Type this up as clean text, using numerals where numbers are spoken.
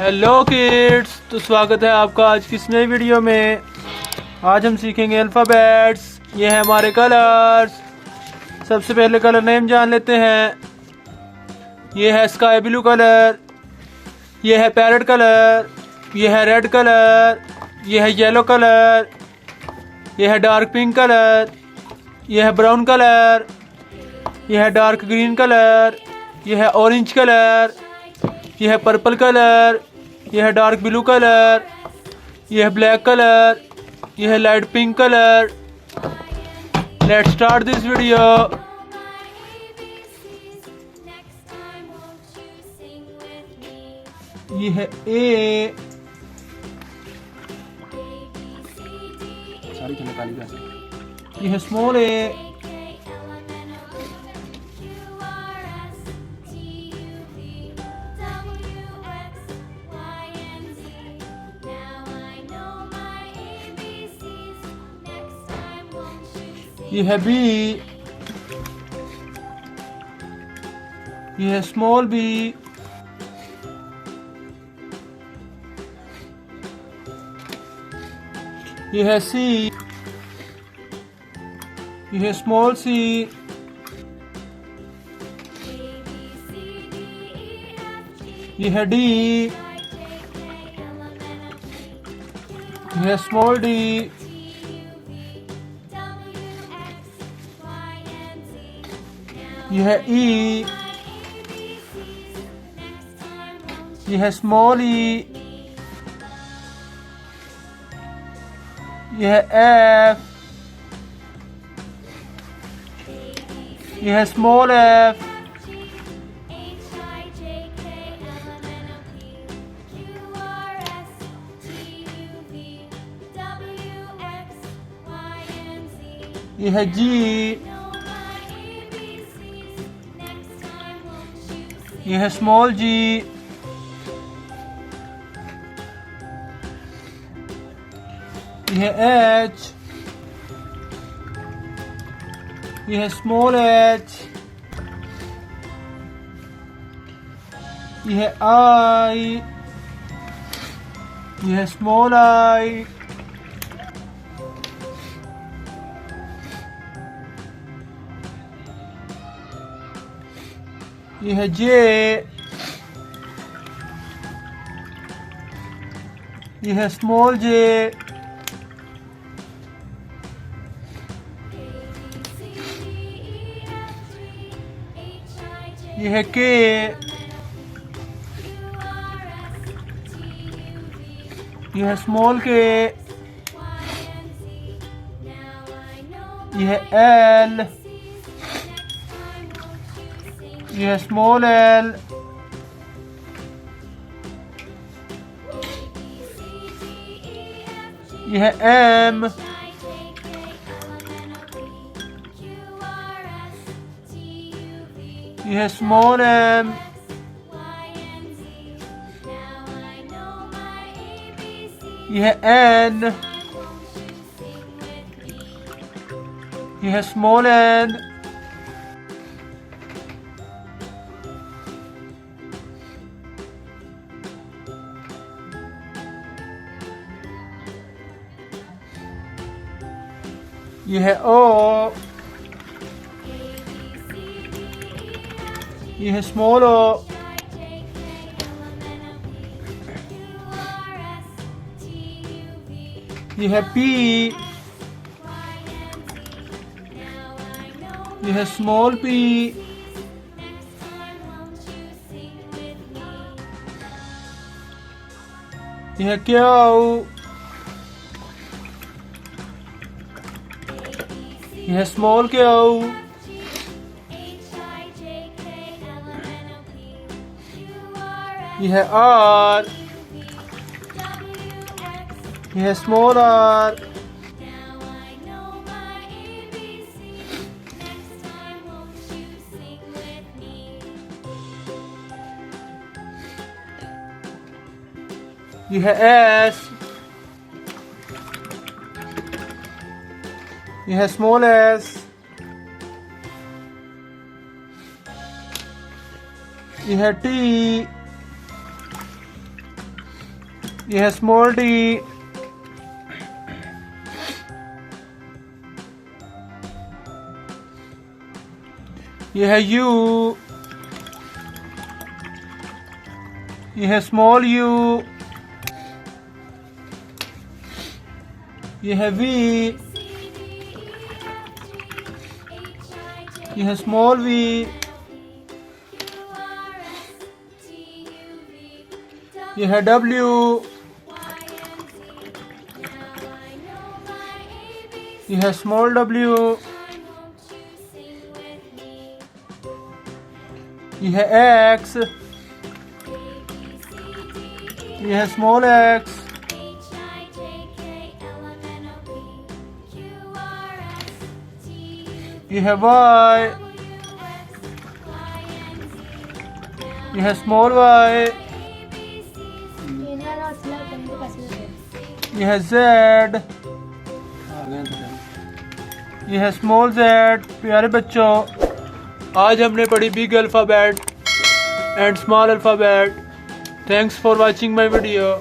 Hello kids, तो स्वागत है आपका आज की इस नई वीडियो में। आज हम सीखेंगे अल्फ़ाबेट्स। ये है हमारे कलर्स। सबसे पहले कलर नेम जान लेते हैं। ये है स्काई ब्लू कलर, ये है पैरेट कलर, ये है रेड कलर, ये है येलो कलर, ये है डार्क पिंक कलर, ये है ब्राउन कलर, ये है डार्क ग्रीन कलर, ये है ऑरेंज कलर, ये है पर्पल कलर, ये है डार्क ब्लू कलर, ये है ब्लैक कलर, ये है light pink colour. Let's start this video. ये है ए, ये है स्मॉल ए, ये है बी, ये है स्मॉल बी, ये है सी, ये है स्मॉल सी, ये है डी, ये है स्मॉल डी, यह है ई, यह है स्मॉल ई, यह है एफ, यह है स्मॉल एफ, यह है जी, यह है स्मॉल जी, यह है एच, यह है स्मॉल एच, यह है आई, यह है स्मॉल आई, यह है जे, यह है स्मॉल जे, यह है के, यह है स्मॉल के, यह है एल, यह है स्मॉल एल, यह है एम, यह है स्मॉल एम, यह है एन, यह है स्मॉल एन, यह है ओ, यह है स्मॉल ओ, यह है पी, यह है स्मॉल पी, यह है क्यू, यह है स्मॉल क्यू, यह है आर, यह है स्मॉल आर, यह है एस, यह है स्मॉल एस, यह है टी, ये है स्मॉल डी, ये है यू, ये है स्मॉल यू, ये है वी, ये है स्मॉल वी, ये है डब्ल्यू, ये है स्मॉल डब्ल्यू, ये है एक्स, ये है स्मॉल एक्स, ये है वाई, ये है स्मॉल वाई, ये है जेड, ये है स्मॉल जेड। प्यारे बच्चों, आज हमने पढ़ी big alphabet and small alphabet. Thanks for watching my video.